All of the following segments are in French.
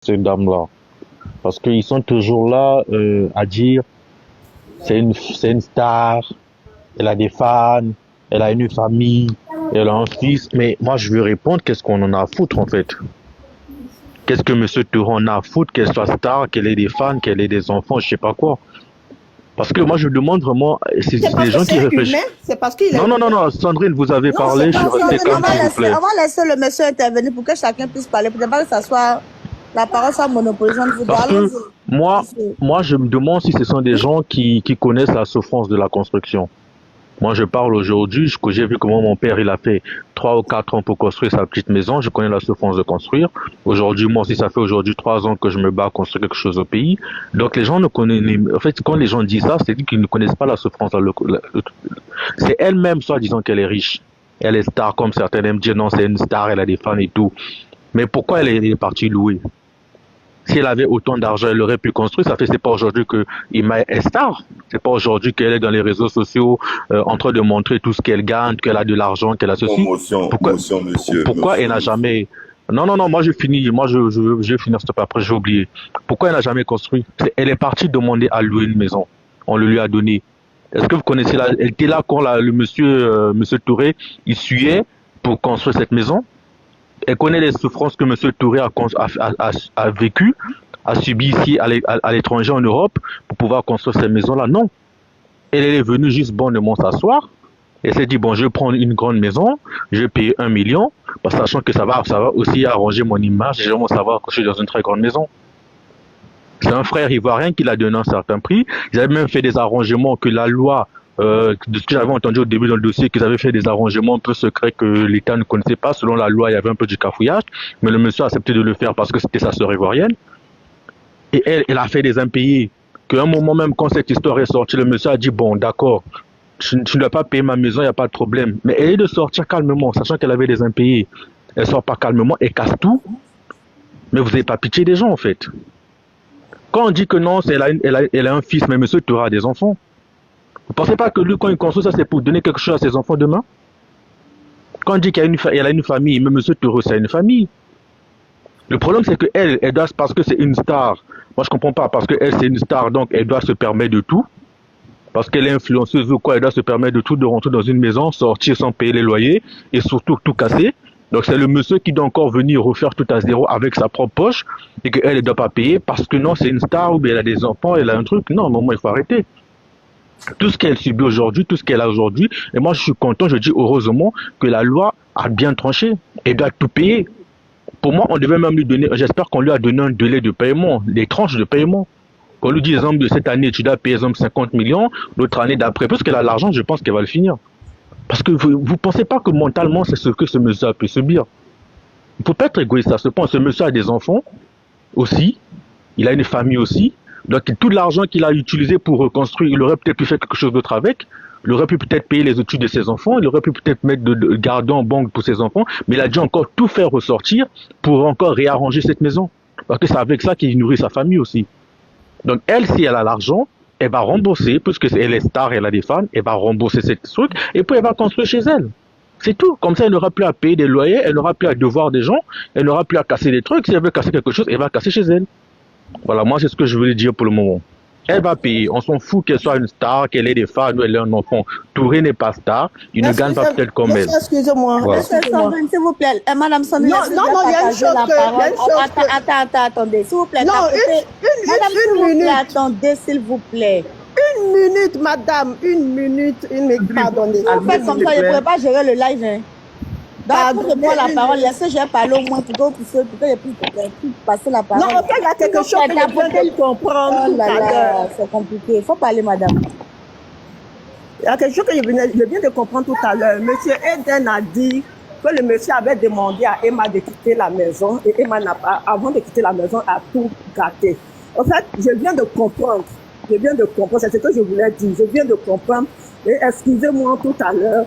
ces dames-là. Parce qu'ils sont toujours là à dire c'est une star, elle a des fans, elle a une famille, elle a un fils. Mais moi, je veux répondre, qu'est-ce qu'on en a à foutre en fait? Qu'est-ce que Monsieur Turon en a à foutre, qu'elle soit star, qu'elle ait des fans, qu'elle ait des enfants, je sais pas quoi. Parce que moi, je demande vraiment, c'est C'est parce des que gens qui c'est humain. réfléchissent. C'est parce qu'il est Non, non, non, humain. non, Sandrine, vous avez Non, c'est parlé, je suis pas resté Sandrine. calme, s'il vous plaît. On va laisser le monsieur intervenir pour que chacun puisse parler. Pour ne pas que ça soit la parole soit monopolisante. Vous Parce que allons-y. moi, je me demande si ce sont des gens qui connaissent la souffrance de la construction. Moi, je parle aujourd'hui, que j'ai vu comment mon père, il a fait 3 ou 4 ans pour construire sa petite maison. Je connais la souffrance de construire. Aujourd'hui, moi aussi, ça fait aujourd'hui 3 ans que je me bats à construire quelque chose au pays. Donc, les gens ne connaissent, en fait, quand les gens disent ça, c'est qu'ils ne connaissent pas la souffrance. C'est elle-même, soit disant qu'elle est riche. Elle est star, comme certains aiment dire, non, c'est une star, elle a des fans et tout. Mais pourquoi elle est partie louer? Si elle avait autant d'argent, elle aurait pu construire. Ça fait, c'est pas aujourd'hui que Ima est star. C'est pas aujourd'hui qu'elle est dans les réseaux sociaux, en train de montrer tout ce qu'elle gagne, qu'elle a de l'argent, qu'elle a ceci. Pourquoi elle n'a jamais... Non, non, non, moi je finis. Moi je vais finir stop après, j'ai oublié. Pourquoi elle n'a jamais construit? Elle est partie demander à louer une maison. On le lui a donné. Est-ce que vous connaissez elle était là quand le monsieur Touré, il suyait pour construire cette maison? Elle connaît les souffrances que M. Touré a vécues, a subi ici à l'étranger en Europe pour pouvoir construire ces maisons-là. Non. Elle est venue juste bonnement s'asseoir. Elle s'est dit, bon, je vais prendre une grande maison, je vais payer 1 million, sachant que ça va aussi arranger mon image, et je vais savoir que je suis dans une très grande maison. C'est un frère ivoirien qui l'a donné un certain prix. Ils avaient même fait des arrangements que la loi, de ce que j'avais entendu au début dans le dossier, qu'ils avaient fait des arrangements un peu secrets que l'État ne connaissait pas. Selon la loi, il y avait un peu du cafouillage, mais le monsieur a accepté de le faire parce que c'était sa sœur ivoirienne. Et elle a fait des impayés. Qu'à un moment même, quand cette histoire est sortie, le monsieur a dit, bon, d'accord, tu ne dois pas payer ma maison, il n'y a pas de problème. Mais elle est de sortir calmement, sachant qu'elle avait des impayés. Elle sort pas calmement, elle casse tout. Mais vous n'avez pas pitié des gens, en fait. Quand on dit que non, elle a un fils, mais monsieur, tu auras des enfants. Vous pensez pas que lui, quand il construit ça, c'est pour donner quelque chose à ses enfants demain? Quand on dit qu'elle a une famille, mais monsieur Toro, c'est une famille. Le problème, c'est qu'elle, elle doit, parce que c'est une star. Moi, je comprends pas, parce qu'elle, c'est une star, donc elle doit se permettre de tout. Parce qu'elle est influenceuse ou quoi, elle doit se permettre de tout, de rentrer dans une maison, sortir sans payer les loyers, et surtout tout casser. Donc c'est le monsieur qui doit encore venir refaire tout à zéro avec sa propre poche, et qu'elle ne doit pas payer, parce que non, c'est une star, ou bien elle a des enfants, elle a un truc. Non, maman, il faut arrêter. Tout ce qu'elle subit aujourd'hui, tout ce qu'elle a aujourd'hui, et moi je suis content, je dis heureusement que la loi a bien tranché. Elle doit tout payer. Pour moi, on devait même lui donner, j'espère qu'on lui a donné un délai de paiement, des tranches de paiement. Qu'on lui dit, exemple, de cette année, tu dois payer, exemple, 50 millions, l'autre année d'après, parce qu'elle a l'argent, je pense qu'elle va le finir. Parce que vous pensez pas que mentalement, c'est ce que ce monsieur a pu subir. Il ne faut pas être égoïste à ce point. Ce monsieur a des enfants aussi, il a une famille aussi. Donc tout l'argent qu'il a utilisé pour reconstruire, il aurait peut-être pu faire quelque chose d'autre avec. Il aurait pu peut-être payer les études de ses enfants, il aurait pu peut-être mettre de garder en banque pour ses enfants, mais il a dû encore tout faire ressortir pour encore réarranger cette maison. Parce que c'est avec ça qu'il nourrit sa famille aussi. Donc elle, si elle a l'argent, elle va rembourser, puisque elle est star, elle a des fans, elle va rembourser ce truc, et puis elle va construire chez elle. C'est tout. Comme ça, elle n'aura plus à payer des loyers, elle n'aura plus à devoir des gens, elle n'aura plus à casser des trucs. Si elle veut casser quelque chose, elle va casser chez elle. Voilà, moi, c'est ce que je voulais dire pour le moment. Elle va payer. On s'en fout qu'elle soit une star, qu'elle ait des fans ou elle ait un enfant. Touré n'est pas star. Il ne gagne pas peut-être comme elle. Excusez-moi. Voilà. Sandrine, s'il vous plaît. Madame Sandrine, Non, il y a une chose que... attendez, s'il vous plaît. Non, Madame, s'il vous une minute. plaît, attendez, s'il vous plaît. Une minute, madame. Une minute. Pardonnez. En fait, comme ça, je ne pourrais pas gérer le live. Hein. Donc, je prends la parole. Laissez, j'ai parlé au moins pour que je puisse passer la parole. Non, en fait, il y a quelque chose que je viens de comprendre Oh tout là à là, l'heure. c'est compliqué. Il faut parler, madame. Il y a quelque chose que je viens de comprendre tout à l'heure. Monsieur Eden a dit que le monsieur avait demandé à Emma de quitter la maison et Emma n'a pas, avant de quitter la maison, a tout gâté. En fait, je viens de comprendre. Je viens de comprendre. C'est ce que je voulais dire. Je viens de comprendre. Et excusez-moi tout à l'heure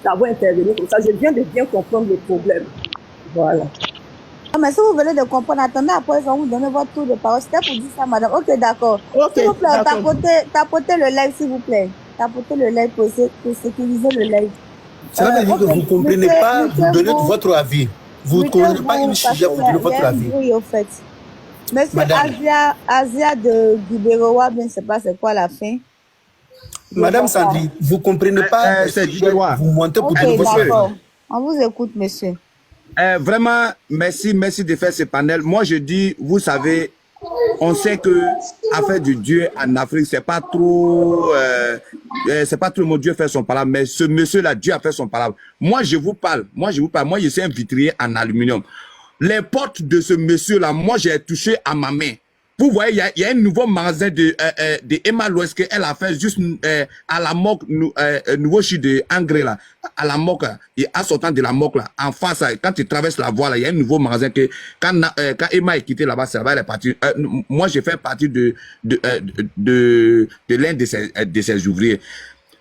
d'avoir intervenu comme ça. Je viens de bien comprendre le problème. Voilà. Ah, mais si vous venez de comprendre, attendez, après, on vous donner votre tour de parole. C'était pour dire ça, madame. Ok, d'accord. Ok, S'il vous plaît, d'accord. tapotez le live, s'il vous plaît. Tapotez le live pour sécuriser le live. Cela veut dire que vous ne comprenez pas, vous donnez votre avis. Vous ne comprenez pas une sujet, vous donnez votre avis. Oui, au fait. Monsieur Madame. Asia de Guibéroa, je ne sais pas c'est quoi la fin. Madame Sandri, vous ne comprenez pas c'est si Guibéroa. vous montez pour Ok, donner votre d'accord. On vous écoute, monsieur. Vraiment, merci de faire ce panel. Moi, je dis, vous savez, on sait que affaire du Dieu en Afrique, c'est pas trop mon Dieu fait son palabre, mais ce monsieur-là, Dieu a fait son palabre. Moi, je vous parle. Moi, je suis un vitrier en aluminium. Les portes de ce monsieur-là, moi, j'ai touché à ma main. Vous voyez, il y a un nouveau magasin de Emma Louest qu'elle a fait juste à la moque, nouveau chi de Angré là, à la moque, et à sortant de la moque là, en face, quand tu traverses la voie là, il y a un nouveau magasin que quand Emma est quitté là-bas, ça va, elle est partie. Moi, j'ai fait partie de l'un de ses ouvriers.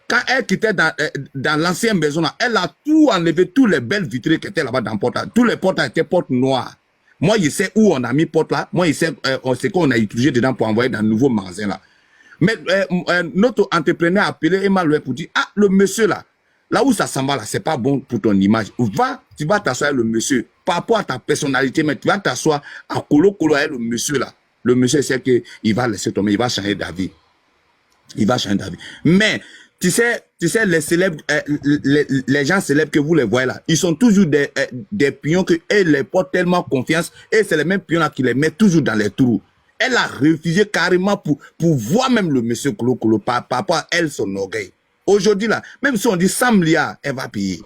Quand elle quittait dans l'ancienne maison là, elle a tout enlevé, tous les belles vitrines qui étaient là-bas dans le porte là. Tous les portes étaient portes noires. Moi, je sais où on a mis porte là. Moi, je sais ce qu'on a utilisé dedans pour envoyer dans le nouveau magasin là. Mais notre entrepreneur a appelé Emma Loué pour dire, ah, le monsieur là où ça s'en va là, c'est pas bon pour ton image. Tu vas t'asseoir avec le monsieur. Par rapport à ta personnalité, mais tu vas t'asseoir à colo avec le monsieur là. Le monsieur sait qu'il va laisser tomber, il va changer d'avis. Il va changer d'avis. Mais, tu sais, les célèbres, les gens célèbres que vous les voyez là, ils sont toujours des pions que elles les portent tellement confiance et c'est les mêmes pions là qui les mettent toujours dans les trous. Elle a refusé carrément pour voir même le monsieur Kolo par rapport à elle, son orgueil. Aujourd'hui là, même si on dit 100 milliards, elle va payer.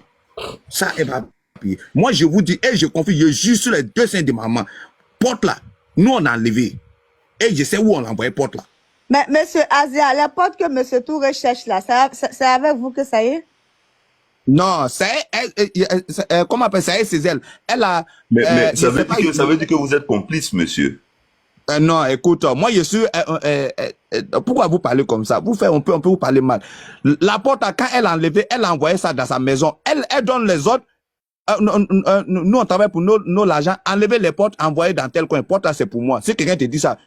Ça, elle va payer. Moi, je vous dis, et je confie, je juge sur les deux seins de maman. Porte là, nous on a enlevé. Et je sais où on l'a envoyé porte là. Mais monsieur Asia, la porte que monsieur Touré cherche là, c'est avec vous que ça y est? Non, comment on appelle ça? C'est elle. Elle a. Mais ça veut dire que vous êtes complice, monsieur. Non, écoute, moi je suis. Pourquoi vous parlez comme ça? On peut vous parler mal. La porte, quand elle a enlevé, elle a envoyé ça dans sa maison. Elle donne les autres. Nous, on travaille pour nos agents. Enlever les portes, envoyer dans tel coin. Porte là, c'est pour moi. Si quelqu'un te dit ça,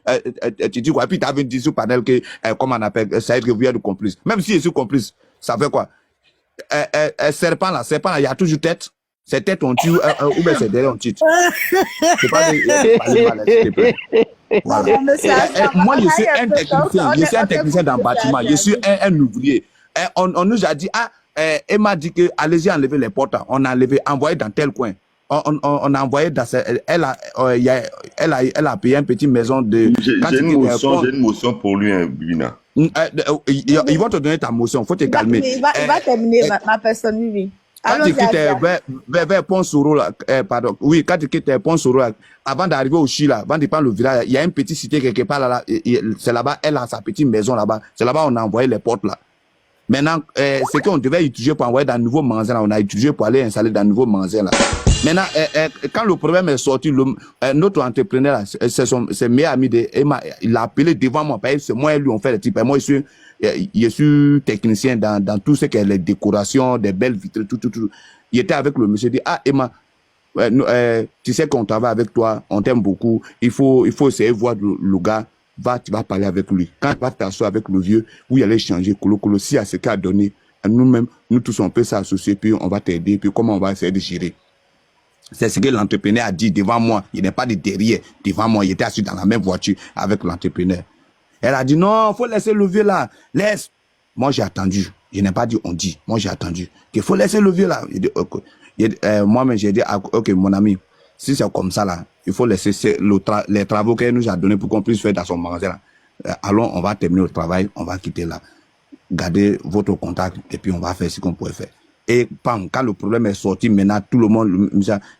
tu dis quoi? Puis tu avais dit sur panel que, comment on appelle, ça veut dire que vous êtes complice. Même si je suis complice, ça fait quoi? Serpent là, il y a toujours tête. C'est tête, on tue, ou bien c'est derrière, on tue. C'est pas parler mal, s'il te plaît. Voilà. Moi, je suis un technicien. Je suis un technicien dans le bâtiment. Je suis un ouvrier. On nous a dit, Emma dit que allez-y enlever les portes. On a enlevé, envoyé dans tel coin. On a envoyé dans elle a payé une petite maison de. J'ai une motion pour lui, hein, Bina. Ils vont te donner ta motion. Faut te calmer. Il va terminer ma personne, oui. Quand tu quittes vers Pont-Soro, pardon, oui, quand tu quittes Pont-Soro, avant d'arriver au Chi, là, avant de prendre le village, il y a une petite cité quelque part là, c'est là-bas, elle a sa petite maison là-bas, c'est là-bas on a envoyé les portes là. Maintenant, ce qu'on devait utiliser pour envoyer dans le nouveau magasin là, on a utilisé pour aller installer dans le nouveau magasin là. Maintenant, quand le problème est sorti, notre entrepreneur, c'est meilleur ami de Emma, il l'a appelé devant moi, parce que c'est moi et lui on fait les types. Moi, je suis technicien dans tout ce qui est les décorations, des belles vitres, tout. Il était avec le monsieur, il dit, ah Emma, tu sais qu'on travaille avec toi, on t'aime beaucoup, il faut essayer de voir le gars, tu vas parler avec lui. Quand tu vas t'asseoir avec le vieux, vous allez changer, si à ce qu'il a donné, nous-mêmes, nous tous on peut s'associer, puis on va t'aider, puis comment on va essayer de gérer. C'est ce que l'entrepreneur a dit devant moi. Il n'est pas de derrière, devant moi. Il était assis dans la même voiture avec l'entrepreneur. Elle a dit non, faut laisser le vieux là. Laisse. Moi, j'ai attendu. Je n'ai pas dit on dit. Moi, j'ai attendu. Qu'il faut laisser le vieux là. Moi-même, j'ai dit, ok, mon ami, si c'est comme ça là, il faut laisser les travaux qu'elle nous a donnés pour qu'on puisse faire dans son magasin là. Allons, on va terminer le travail, on va quitter là. Gardez votre contact et puis on va faire ce qu'on pourrait faire. Et quand le problème est sorti, maintenant, tout le monde,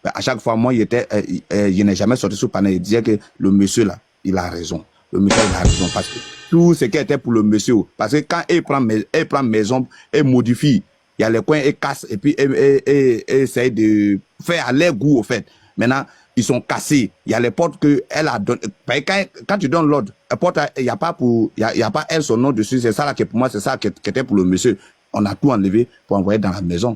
à chaque fois, moi, je n'ai jamais sorti sur panel. Il disait que le monsieur, là, il a raison. Le monsieur, il a raison. Parce que tout ce qui était pour le monsieur, parce que quand il prend maison, il modifie. Il y a les coins, il casse, et puis, il essaye de faire à leur goût, au fait. Maintenant, ils sont cassés. Il y a les portes qu'elle a donné. Quand tu donnes l'ordre, la porte, il n'y a pas elle, son nom dessus. C'est ça, là, que pour moi, c'est ça qui était pour le monsieur. On a tout enlevé pour envoyer dans la maison.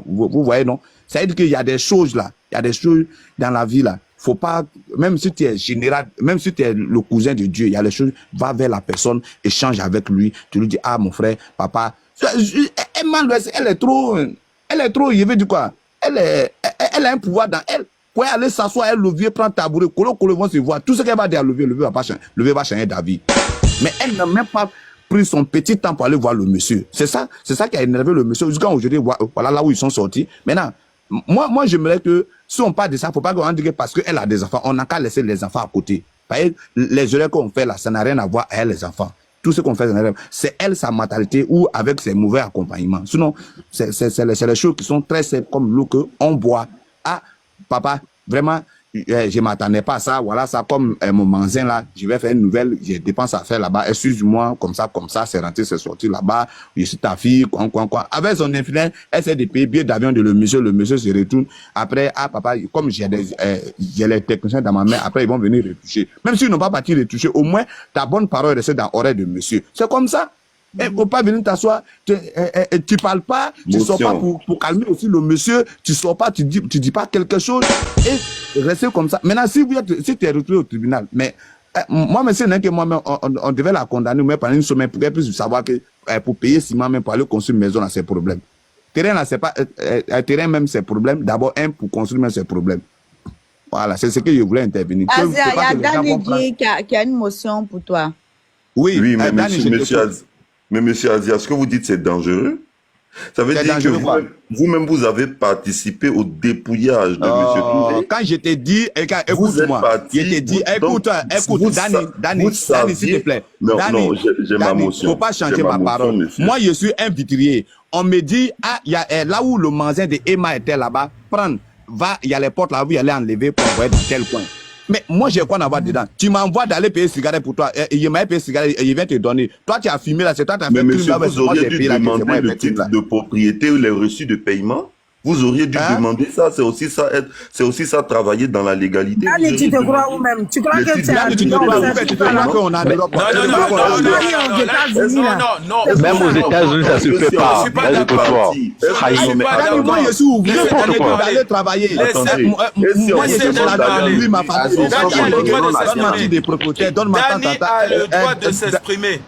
Vous voyez, non? Ça veut dire qu'il y a des choses là, il y a des choses dans la vie là. Faut pas, même si tu es général, même si tu es le cousin de Dieu, il y a des choses, va vers la personne, échange avec lui. Tu lui dis, ah, mon frère, papa, elle est trop, je veux dire quoi? Elle a un pouvoir dans elle. Pour aller s'asseoir, elle, le vieux prend tabouret, colo vont se voir. Tout ce qu'elle va dire à le vieux va changer d'avis. Mais elle n'a même pas pris son petit temps pour aller voir le monsieur. C'est ça qui a énervé le monsieur. Jusqu'à aujourd'hui, voilà là où ils sont sortis. Maintenant, moi, j'aimerais que, si on parle de ça, faut pas qu'on dise que parce qu'elle a des enfants, on n'a qu'à laisser les enfants à côté. Les erreurs qu'on fait là, ça n'a rien à voir avec les enfants. Tout ce qu'on fait, c'est elle, sa mentalité ou avec ses mauvais accompagnements. Sinon, c'est les choses qui sont très simples comme l'eau qu'on boit. Ah, papa, vraiment, je m'attendais pas à ça. Voilà, ça comme mon manzin là, je vais faire une nouvelle, j'ai des dépenses à faire là-bas. Excuse-moi, comme ça, c'est rentré, c'est sorti là-bas. Je suis ta fille, quoi. Avec son influence, elle essaie de payer billet d'avion de le monsieur se retourne. Après, ah papa, comme j'ai les techniciens dans ma main, après ils vont venir retoucher. Même s'ils n'ont pas parti retoucher, au moins ta bonne parole reste dans l'oreille de monsieur. C'est comme ça. Il ne faut pas venir t'asseoir, tu parles pas, tu sors pas pour calmer aussi le monsieur, tu sors pas, tu dis pas quelque chose, et rester comme ça. Maintenant, si tu es retrouvé au tribunal, mais moi, monsieur, moi-même, on devait la condamner, mais pendant une semaine, pour qu'elle puisse savoir que pour payer ciment, même pour aller construire une maison, là, c'est problème. Terrain, là, c'est pas, terrain, même, c'est problème. D'abord, pour construire, même, c'est problème. Voilà, c'est ce que je voulais intervenir. Il y a Danny dit qu'il y a une motion pour toi. Oui, mais monsieur Azia, ce que vous dites, c'est dangereux. Ça veut dire que vous-même, vous avez participé au dépouillage de monsieur Touré. Quand je t'ai dit, écoute-moi, je t'ai dit, écoute, Danny, s'il te plaît. Non, j'ai ma motion. Faut pas changer ma parole. Monsieur. Moi, je suis un vitrier. On me dit, il y a là où le magasin de Emma était là-bas, il y a les portes là où il allait enlever pour envoyer dans tel coin. Mais moi, j'ai quoi en avoir dedans? Tu m'envoies d'aller payer cigarette pour toi. Il m'a payé cigarette et il vient te donner. Toi, tu as fumé là, c'est toi qui as fait. Mais monsieur, vous auriez dû demander le titre de propriété ou les reçus de paiement. Vous auriez dû demander ça. C'est aussi ça, travailler dans la légalité. Allez, tu te crois où même? Tu crois que tu as tu te crois qu'on a Europe. Non. Même aux États-Unis, ça se fait pas. Moi, je suis ouvrier pour aller travailler. Moi, je suis pour la lui, ma famille. Donne-moi des propriétaires, donne-moi Danny a le droit de s'exprimer.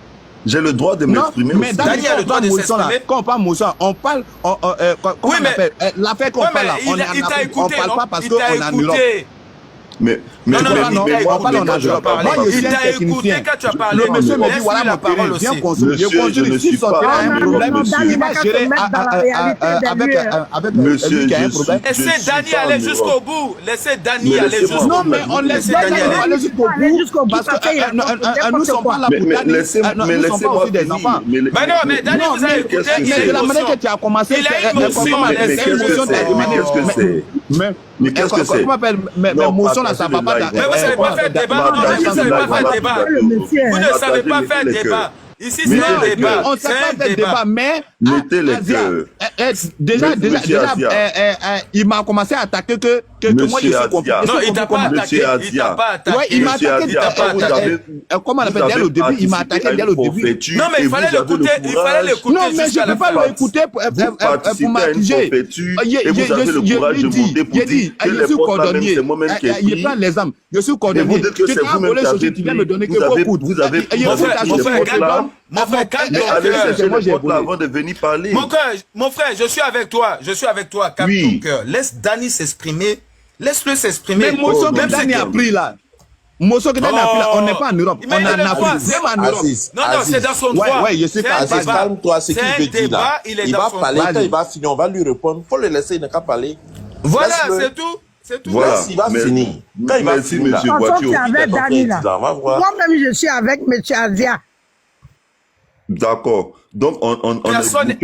J'ai le droit de m'exprimer. Mais Danny a le droit de s'exprimer. Quand on parle motion, on parle. Comment on appelle l'affaire qu'on parle là? On parle pas parce qu'on est en Europe. Mais non, on parle en Europe. Moi, je suis un technicien. Quand tu as parlé, le monsieur me dit voilà mon terrain, viens construire. Je construis. Si son terrain a un problème, il va gérer avec monsieur qui a un problème. Laissez Danny aller jusqu'au bout. Laissez Danny aller jusqu'au bout. Non, mais on laisse Danny aller jusqu'au bout parce que nous ne sommes pas là pour Danny. Nous ne sommes pas aussi des enfants. Mais non, mais Danny, vous avez écouté. Mais de la manière que tu as commencé, c'est une émotion terminée. Mais qu'est-ce que c'est? Mais motion là, ça va pas. Mais vous ne savez pas faire débat. Vous ne savez pas faire débat. Vous ne savez pas faire débat. Ici, c'est un débat. On ne sait pas faire débat, mais mettez les cœurs. Déjà, il m'a commencé à attaquer que moi je suis compliqué. Non, il t'a pas attaqué. Il t'a pas attaqué. Ouais, il m'a attaqué. Comment on appelle dès le début? Il m'a attaqué dès le début. Non, mais il fallait l'écouter. Il fallait l'écouter. Non, mais je ne peux pas l'écouter pour m'accuser. J'ai dit, je suis cordonnier. Il prend les armes. Je suis cordonnier. Tu t'as volé ce que tu viens me donner que beaucoup. Vous avez mon frère, calme-toi. Avant de venir parler. Mon frère, je suis avec toi. Calme ton cœur. Laisse Danny s'exprimer. Laisse-le s'exprimer. Mais motion que Danny a pris là. Motion que Danny a pris là. On n'est pas en Europe. On est en Afrique. Même en Europe. Non, c'est dans son droit. Ouais, je sais pas. Calme-toi, ce qu'il veut dire là. Il va parler, quand il va finir, on va lui répondre. Faut le laisser, il n'a qu'à parler. Voilà, c'est tout. C'est tout. Voilà. Il va finir. Quand il va finir, monsieur Voiture. Moi-même, je suis avec M. Azia. D'accord. Donc, personne n'est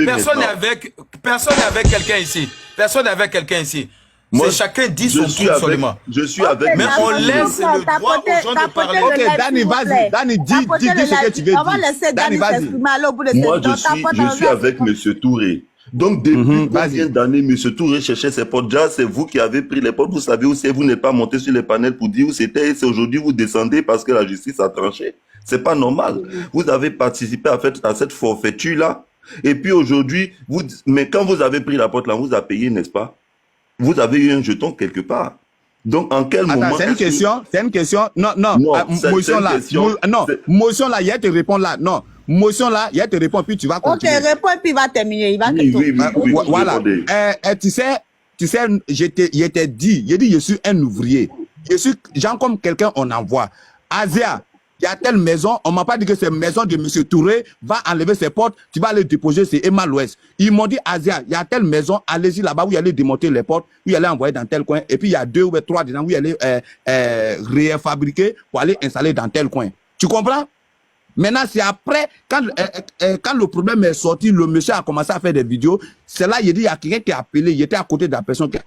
avec quelqu'un ici. Personne n'est avec quelqu'un ici. Moi, chacun dit son truc seulement. Je suis avec. Mais on laisse le droit aux gens de parler. Ok, Danny, vas-y. Danny, dis ce que tu veux dire. Danny, vas-y. Moi, je suis avec M. Touré. Donc, depuis combien d'années, M. Touré cherchait ses potes? Déjà, c'est vous qui avez pris les potes. Vous savez où c'est. Vous n'êtes pas monté sur les panels pour dire où c'était. C'est aujourd'hui, vous descendez parce que la justice a tranché. C'est pas normal. Vous avez participé à cette forfaiture-là. Et puis aujourd'hui, mais quand vous avez pris la porte là, on vous a payé, n'est-ce pas? Vous avez eu un jeton quelque part. Donc, en quel moment... C'est une question. Non, motion là. Non, motion là, il y a te répondre là. Non, motion là, il y a te répondre, puis tu vas continuer. Ok, réponds, puis il va terminer. Oui, voilà. Tu sais, tu sais, j'étais dit, je suis un ouvrier. Je suis genre comme quelqu'un on envoie. Asia, il y a telle maison, on m'a pas dit que c'est maison de M. Touré, va enlever ses portes, tu vas aller déposer, c'est Emma l'Ouest. Ils m'ont dit, Asia, il y a telle maison, allez-y là-bas, où il allez démonter les portes, où il allez envoyer dans tel coin, et puis il y a 2 ou 3 dedans, où il allez réfabriquer pour aller installer dans tel coin. Tu comprends? Maintenant, c'est après, quand le problème est sorti, le monsieur a commencé à faire des vidéos, c'est là, il dit, il y a quelqu'un qui a appelé, il était à côté de la personne qui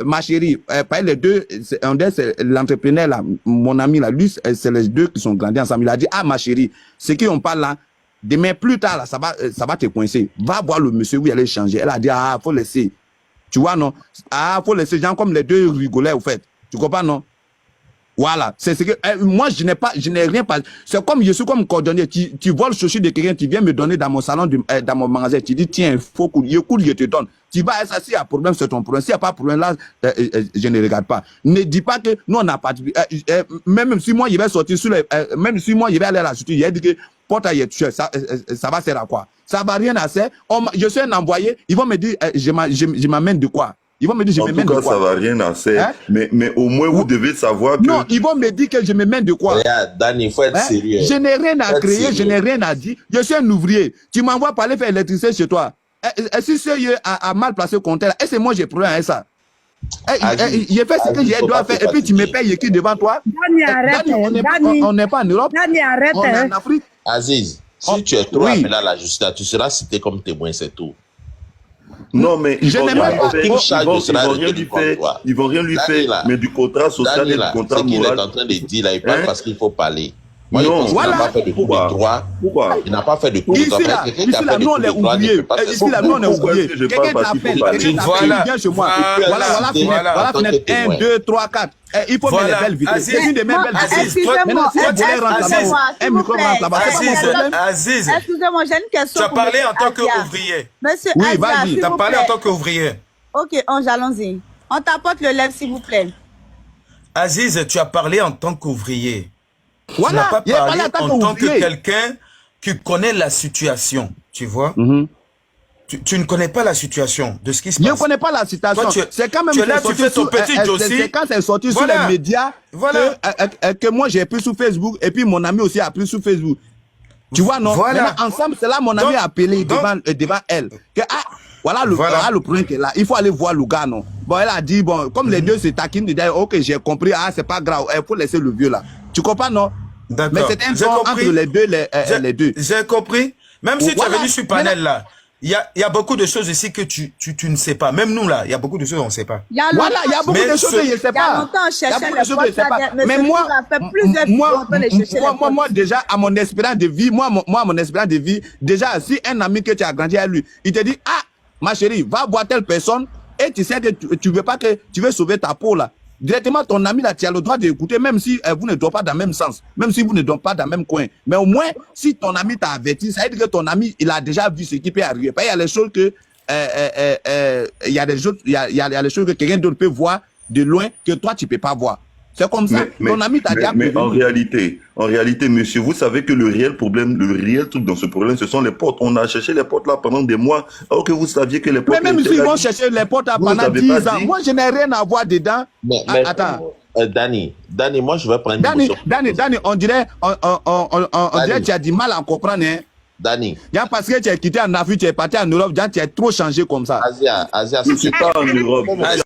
ma chérie, les deux, c'est l'entrepreneur là, mon ami là, lui, c'est les deux qui sont grandis ensemble. Il a dit, ah ma chérie, ce qu'on parle là, demain plus tard là, ça va te coincer. Va voir le monsieur où il allait changer. Elle a dit, ah, faut laisser. Tu vois, non? Ah, faut laisser, genre comme les deux rigolaient au fait. Tu comprends, non? Voilà, c'est ce que moi je n'ai rien pas. C'est comme je suis comme cordonnier. Tu voles le chaussure de quelqu'un, tu viens me donner dans mon salon, dans mon magasin. Tu dis tiens, il faut que je te donne. Tu vas ça, s'il y a problème, c'est ton problème. S'il n'y a pas de problème là, je ne regarde pas. Ne dis pas que nous on n'a pas. Même si moi je vais sortir sur les, même si moi je vais aller à la justice, il a dit que porte à tuer, ça va servir à quoi? Ça va rien à faire. Je suis un envoyé. Ils vont me dire je m'amène de quoi? Ils vont me dire, je me mène de quoi? En tout cas, ça va rien à faire. Hein? Mais au moins, vous devez savoir que... Non, ils vont me dire que je me mène de quoi? Regarde, Danny, il faut être sérieux. Je n'ai rien à créer, je n'ai rien à dire. Je suis un ouvrier. Tu m'envoies pour aller faire l'électricité chez toi. Si ce lieu a mal placé le compteur, est-ce que moi j'ai problème avec ça? J'ai fait ce que je dois faire et puis tu me payes qui devant toi? Danny, arrête. On n'est pas en Europe. Danny, arrête. On est en Afrique. Aziz, si tu es trop appelé à la justice, tu seras cité comme témoin, c'est tout. Non, mais ils vont rien lui faire, mais du contrat social et du contrat moral. Ce qu'il est en train de dire là, il parle parce qu'il faut parler. Moi, non, il n'a pas fait de coup de droit. Pourquoi? Il n'a pas fait de coup de droit. Ici, là, nous, on est oubliés. Ici, là, nous, on est oubliés. Quelqu'un t'appelle, il vient chez moi. Voilà, fenêtre 1, 2, 3, 4. Il faut mettre les belles vidéos. C'est une des mêmes belles vidéos. Maintenant, si vous voulez rentrer là-bas, un micro rentre là-bas. Aziz, excusez-moi, j'ai une question. Tu as parlé en tant qu'ouvrier. Monsieur oui, vas-y. Tu as parlé en tant qu'ouvrier. Ok, allons-y. On t'apporte le lèvre, s'il vous plaît. Aziz, tu as parlé en tant qu'ouvrier. Voilà, tu n'as pas parlé en tant que quelqu'un qui connaît la situation, tu vois. Tu ne connais pas la situation de ce qui se passe. Je ne connais pas la situation. C'est quand même... Tu es là, tu fais ton petit dossier. C'est quand c'est sorti sur les médias que moi j'ai pris sur Facebook et puis mon ami aussi a pris sur Facebook. Tu vois, non? Maintenant, ensemble, c'est là mon ami a appelé devant elle. Que, voilà le problème qui est là. Il faut aller voir le gars, non? Bon, elle a dit, bon, comme les deux se taquinent, ok, j'ai compris, c'est pas grave, il faut laisser le vieux là. Tu comprends, non? Mais c'est un temps entre les deux. J'ai compris. Même si tu es venu sur panel là, il y a beaucoup de choses ici que tu ne sais pas. Même nous là, il y a beaucoup de choses qu'on ne sait pas. Voilà, il y a beaucoup de choses que je ne sais pas. Il y a beaucoup de choses que je ne sais pas. Mais moi, déjà, à mon espérance de vie, mon espérance de vie, déjà, si un ami que tu as grandi à lui, il te dit, ah, ma chérie, va voir telle personne, et tu sais que tu veux pas que tu veux sauver ta peau là. Directement, ton ami là, tu as le droit d'écouter, même si vous ne dormez pas dans le même sens, même si vous ne dormez pas dans le même coin. Mais au moins, si ton ami t'a averti, ça veut dire que ton ami, il a déjà vu ce qui peut arriver. Il y a les choses que, il y a les choses que quelqu'un d'autre peut voir de loin que toi, tu peux pas voir. C'est comme ça. Ton ami t'a déjà mais en réalité, monsieur, vous savez que le réel problème, le réel truc dans ce problème, ce sont les portes. On a cherché les portes là pendant des mois, alors que vous saviez que les portes... Mais même s'ils vont chercher les portes là pendant 10 ans, moi je n'ai rien à voir dedans. Attends. Danny, moi je vais prendre... Danny, on dirait que tu as du mal à comprendre, hein. Danny. Parce que tu es quitté en Afrique, tu es parti en Europe, tu as trop changé comme ça. Asia, je ne suis pas en Europe.